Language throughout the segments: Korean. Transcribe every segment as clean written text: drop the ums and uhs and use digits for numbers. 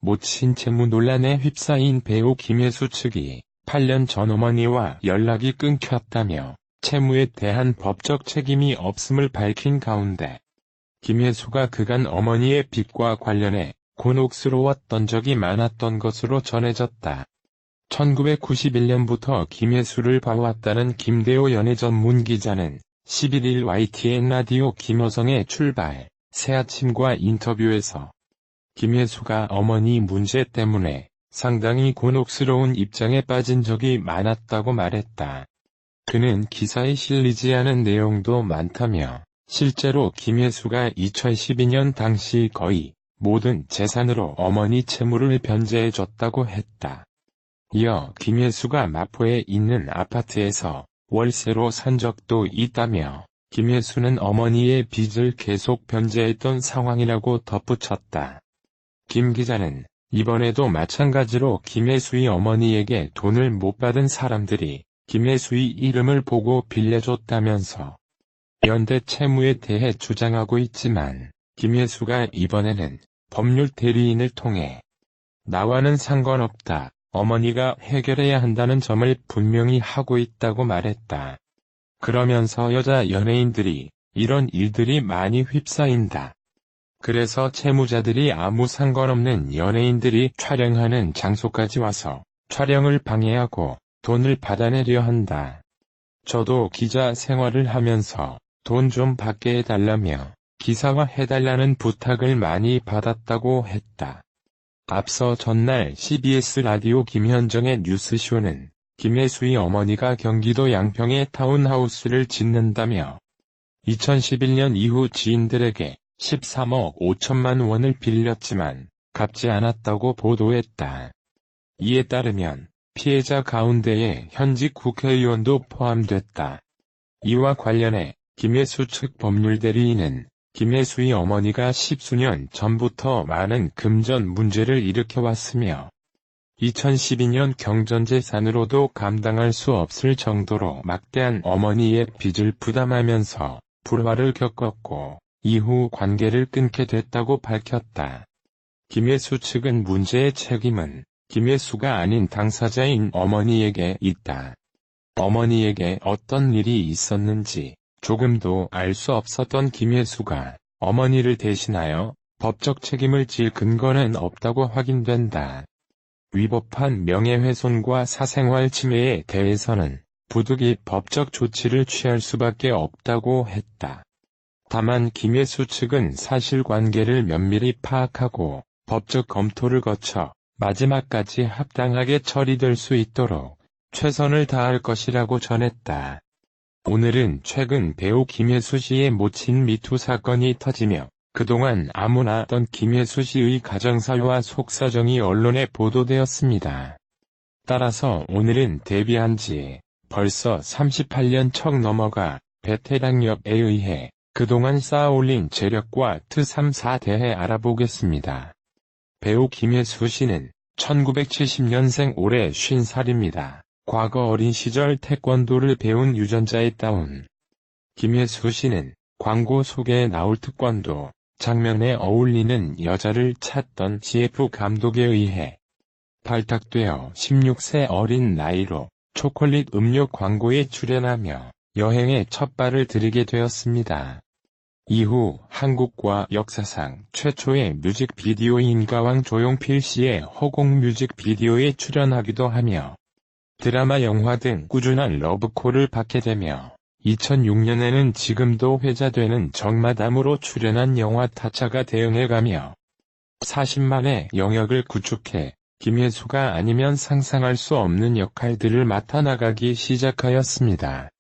모친 채무 논란에 휩싸인 배우 김혜수 측이 8년 전 어머니와 연락이 끊겼다며 채무에 대한 법적 책임이 없음을 밝힌 가운데 김혜수가 그간 어머니의 빚과 관련해 곤혹스러웠던 적이 많았던 것으로 전해졌다. 1991년부터 김혜수를 봐왔다는 김대호 연예전문기자는 11일 YTN 라디오 김여성의 출발, 새아침과 인터뷰에서 김혜수가 어머니 문제 때문에 상당히 곤혹스러운 입장에 빠진 적이 많았다고 말했다. 그는 기사에 실리지 않은 내용도 많다며 실제로 김혜수가 2012년 당시 거의 모든 재산으로 어머니 채무를 변제해줬다고 했다. 이어 김혜수가 마포에 있는 아파트에서 월세로 산 적도 있다며 김혜수는 어머니의 빚을 계속 변제했던 상황이라고 덧붙였다. 김 기자는 이번에도 마찬가지로 김혜수의 어머니에게 돈을 못 받은 사람들이 김혜수의 이름을 보고 빌려줬다면서 연대 채무에 대해 주장하고 있지만 김혜수가 이번에는 법률 대리인을 통해 나와는 상관없다, 어머니가 해결해야 한다는 점을 분명히 하고 있다고 말했다. 그러면서 여자 연예인들이 이런 일들이 많이 휩싸인다. 그래서 채무자들이 아무 상관없는 연예인들이 촬영하는 장소까지 와서 촬영을 방해하고 돈을 받아내려 한다. 저도 기자 생활을 하면서 돈 좀 받게 해달라며 기사화해달라는 부탁을 많이 받았다고 했다. 앞서 전날 CBS 라디오 김현정의 뉴스쇼는 김혜수의 어머니가 경기도 양평에 타운하우스를 짓는다며 2011년 이후 지인들에게 13억 5천만 원을 빌렸지만 갚지 않았다고 보도했다. 이에 따르면 피해자 가운데에 현직 국회의원도 포함됐다. 이와 관련해 김혜수 측 법률대리인은 김혜수의 어머니가 10수년 전부터 많은 금전 문제를 일으켜왔으며 2012년 경전재산으로도 감당할 수 없을 정도로 막대한 어머니의 빚을 부담하면서 불화를 겪었고 이후 관계를 끊게 됐다고 밝혔다. 김혜수 측은 문제의 책임은 김혜수가 아닌 당사자인 어머니에게 있다. 어머니에게 어떤 일이 있었는지 조금도 알 수 없었던 김혜수가 어머니를 대신하여 법적 책임을 질 근거는 없다고 확인된다. 위법한 명예훼손과 사생활 침해에 대해서는 부득이 법적 조치를 취할 수밖에 없다고 했다. 다만 김혜수 측은 사실관계를 면밀히 파악하고 법적 검토를 거쳐 마지막까지 합당하게 처리될 수 있도록 최선을 다할 것이라고 전했다. 오늘은 최근 배우 김혜수 씨의 모친 미투 사건이 터지며 그동안 아무나 하던 김혜수 씨의 가정사와 속사정이 언론에 보도되었습니다. 따라서 오늘은 데뷔한 지 벌써 38년 척 넘어가 베테랑력에 의해 그동안 쌓아올린 재력과 트삼사 대해 알아보겠습니다. 배우 김혜수 씨는 1970년생 올해 50살입니다. 과거 어린 시절 태권도를 배운 유전자에 따온 김혜수 씨는 광고 속에 나올 태권도 장면에 어울리는 여자를 찾던 CF 감독에 의해 발탁되어 16세 어린 나이로 초콜릿 음료 광고에 출연하며 여행에 첫 발을 들이게 되었습니다. 이후 한국과 역사상 최초의 뮤직비디오인 가왕 조용필 씨의 허공 뮤직비디오에 출연하기도 하며 드라마 영화 등 꾸준한 러브콜을 받게 되며 2006년에는 지금도 회자되는 정마담으로 출연한 영화 타짜가 대응해가며 40만의 영역을 구축해 김혜수가 아니면 상상할 수 없는 역할들을 맡아 나가기 시작하였습니다.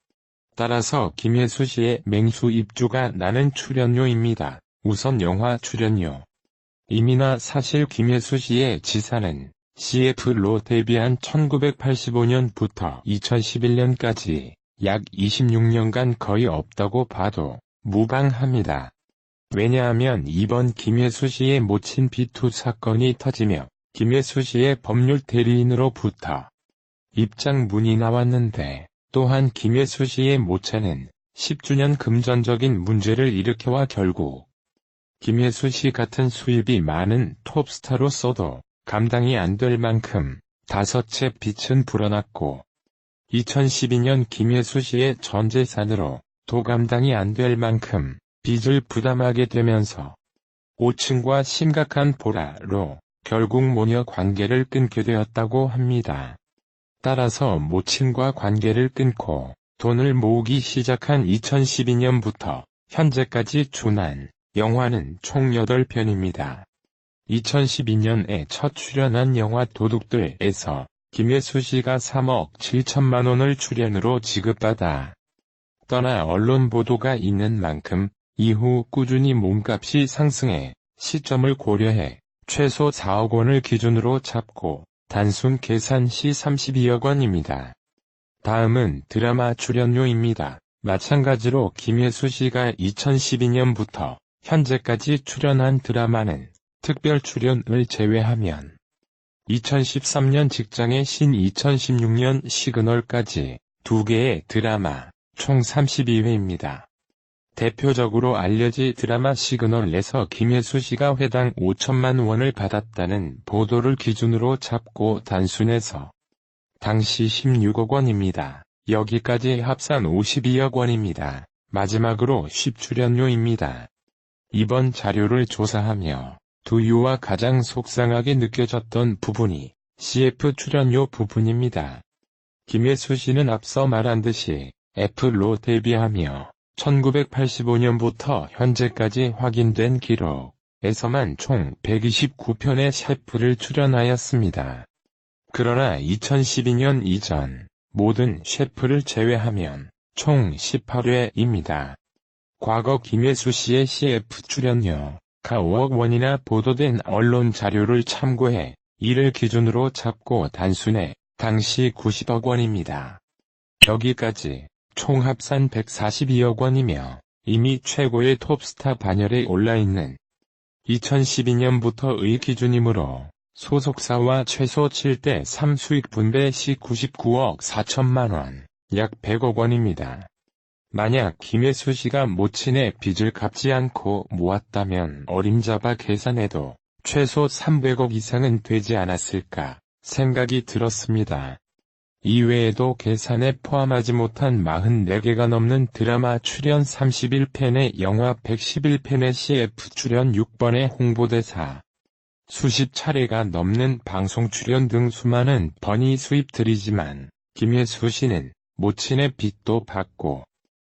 따라서 김혜수 씨의 맹수 입주가 나는 출연료입니다. 우선 영화 출연료. 이미나 사실 김혜수 씨의 지사는 CF로 데뷔한 1985년부터 2011년까지 약 26년간 거의 없다고 봐도 무방합니다. 왜냐하면 이번 김혜수 씨의 모친 비투 사건이 터지며 김혜수 씨의 법률 대리인으로부터 입장문이 나왔는데 또한 김혜수 씨의 모체는 10주년 금전적인 문제를 일으켜와 결국 김혜수 씨 같은 수입이 많은 톱스타로서도 감당이 안 될 만큼 5채 빚은 불어났고 2012년 김혜수 씨의 전 재산으로 도 감당이 안 될 만큼 빚을 부담하게 되면서 5층과 심각한 보라로 결국 모녀 관계를 끊게 되었다고 합니다. 따라서 모친과 관계를 끊고 돈을 모으기 시작한 2012년부터 현재까지 준한 영화는 총 8편입니다. 2012년에 첫 출연한 영화 도둑들에서 김혜수 씨가 3억 7천만 원을 출연으로 지급받아 떠나 언론 보도가 있는 만큼 이후 꾸준히 몸값이 상승해 시점을 고려해 최소 4억 원을 기준으로 잡고 단순 계산 시 32억 원입니다. 다음은 드라마 출연료입니다. 마찬가지로 김혜수 씨가 2012년부터 현재까지 출연한 드라마는 특별 출연을 제외하면 2013년 직장의 신 2016년 시그널까지 2개의 드라마 총 32회입니다. 대표적으로 알려진 드라마 시그널에서 김혜수 씨가 회당 5천만 원을 받았다는 보도를 기준으로 잡고 단순해서 당시 16억 원입니다. 여기까지 합산 52억 원입니다. 마지막으로 10출연료입니다. 이번 자료를 조사하며 두유와 가장 속상하게 느껴졌던 부분이 CF 출연료 부분입니다. 김혜수 씨는 앞서 말한 듯이 F로 데뷔하며 1985년부터 현재까지 확인된 기록에서만 총 129편의 셰프를 출연하였습니다. 그러나 2012년 이전 모든 셰프를 제외하면 총 18회입니다. 과거 김혜수 씨의 CF 출연료가 5억 원이나 보도된 언론 자료를 참고해 이를 기준으로 잡고 단순해 당시 90억 원입니다. 여기까지 총 합산 142억 원이며 이미 최고의 톱스타 반열에 올라있는 2012년부터의 기준이므로 소속사와 최소 7대3 수익 분배 시 99억 4천만 원, 약 100억 원입니다. 만약 김혜수 씨가 모친의 빚을 갚지 않고 모았다면 어림잡아 계산해도 최소 300억 이상은 되지 않았을까 생각이 들었습니다. 이외에도 계산에 포함하지 못한 44개가 넘는 드라마 출연 31편의 영화 111편의 CF 출연 6번의 홍보대사, 수십 차례가 넘는 방송 출연 등 수많은 번의 수입들이지만 김혜수 씨는 모친의 빚도 받고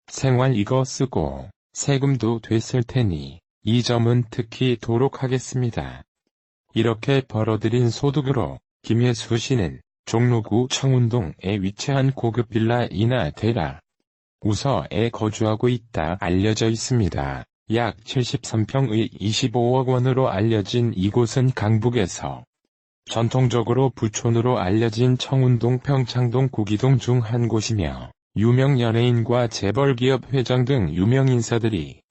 생활 이거 쓰고 세금도 됐을 테니 이 점은 특히 도록하겠습니다. 이렇게 벌어들인 소득으로 김혜수 씨는 종로구 청운동에 위치한 고급 빌라이나 데라 우서에 거주하고 있다 알려져 있습니다. 약 73평의 25억 원으로 알려진 이곳은 강북에서 전통적으로 부촌으로 알려진 청운동, 평창동, 구기동 중 한 곳이며 유명 연예인과 재벌기업 회장 등 유명 인사들이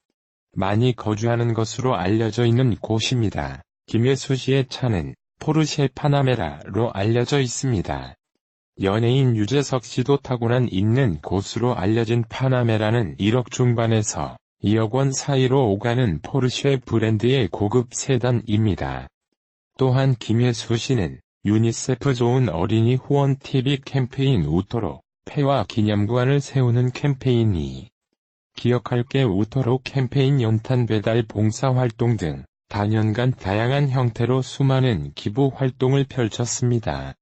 많이 거주하는 것으로 알려져 있는 곳입니다. 김혜수 씨의 차는 포르쉐 파나메라로 알려져 있습니다. 연예인 유재석 씨도 타고난 있는 곳으로 알려진 파나메라는 1억 중반에서 2억 원 사이로 오가는 포르쉐 브랜드의 고급 세단입니다. 또한 김혜수 씨는 유니세프 좋은 어린이 후원 TV 캠페인 우토로 폐와 기념관을 세우는 캠페인이 기억할게 우토로 캠페인 연탄 배달 봉사활동 등 단연간 다양한 형태로 수많은 기부 활동을 펼쳤습니다.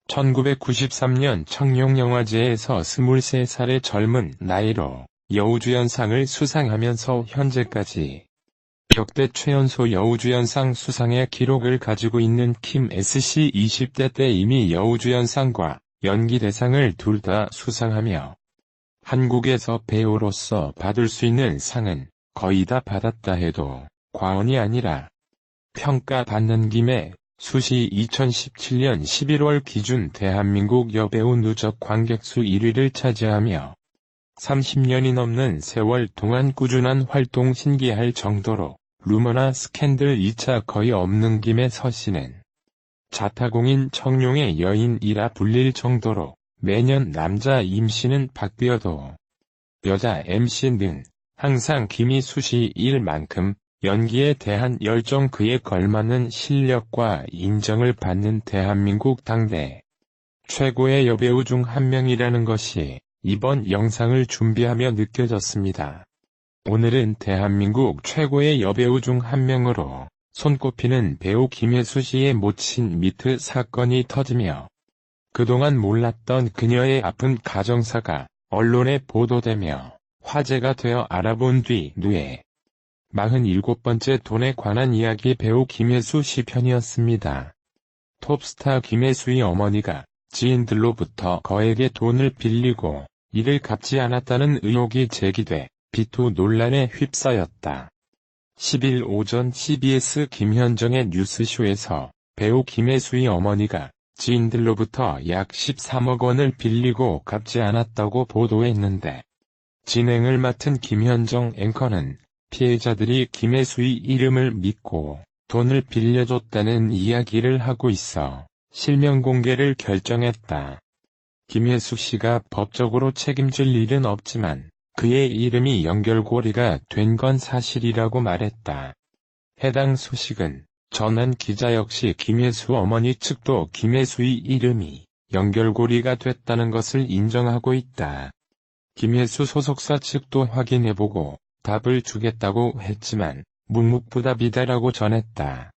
1993년 청룡영화제에서 23살의 젊은 나이로 여우주연상을 수상하면서 현재까지 역대 최연소 여우주연상 수상의 기록을 가지고 있는 김 S씨 20대 때 이미 여우주연상과 연기대상을 둘 다 수상하며 한국에서 배우로서 받을 수 있는 상은 거의 다 받았다 해도 과언이 아니라 평가받는 김에 수시 2017년 11월 기준 대한민국 여배우 누적 관객수 1위를 차지하며 30년이 넘는 세월 동안 꾸준한 활동 신기할 정도로 루머나 스캔들 2차 거의 없는 김에 서씨는 자타공인 청룡의 여인이라 불릴 정도로 매년 남자 MC는 바뀌어도 여자 MC 는 항상 김희수 씨일 만큼 연기에 대한 열정 그에 걸맞는 실력과 인정을 받는 대한민국 당대 최고의 여배우 중 한 명이라는 것이 이번 영상을 준비하며 느껴졌습니다. 오늘은 대한민국 최고의 여배우 중 한 명으로 손꼽히는 배우 김혜수 씨의 모친 미트 사건이 터지며 그동안 몰랐던 그녀의 아픈 가정사가 언론에 보도되며 화제가 되어 알아본 뒤 누에 47번째 돈에 관한 이야기 배우 김혜수 씨 편이었습니다. 톱스타 김혜수의 어머니가 지인들로부터 거액의 돈을 빌리고 이를 갚지 않았다는 의혹이 제기돼 비토 논란에 휩싸였다. 10일 오전 CBS 김현정의 뉴스쇼에서 배우 김혜수의 어머니가 지인들로부터 약 13억 원을 빌리고 갚지 않았다고 보도했는데 진행을 맡은 김현정 앵커는 피해자들이 김혜수의 이름을 믿고 돈을 빌려줬다는 이야기를 하고 있어 실명 공개를 결정했다. 김혜수 씨가 법적으로 책임질 일은 없지만 그의 이름이 연결고리가 된 건 사실이라고 말했다. 해당 소식은 전한 기자 역시 김혜수 어머니 측도 김혜수의 이름이 연결고리가 됐다는 것을 인정하고 있다. 김혜수 소속사 측도 확인해보고 답을 주겠다고 했지만 묵묵부답이다라고 전했다.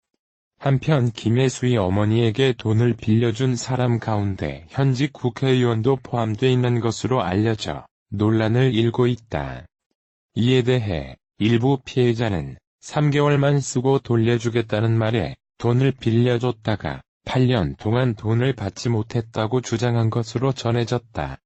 한편 김혜수의 어머니에게 돈을 빌려준 사람 가운데 현직 국회의원도 포함돼 있는 것으로 알려져 논란을 일고 있다. 이에 대해 일부 피해자는 3개월만 쓰고 돌려주겠다는 말에 돈을 빌려줬다가 8년 동안 돈을 받지 못했다고 주장한 것으로 전해졌다.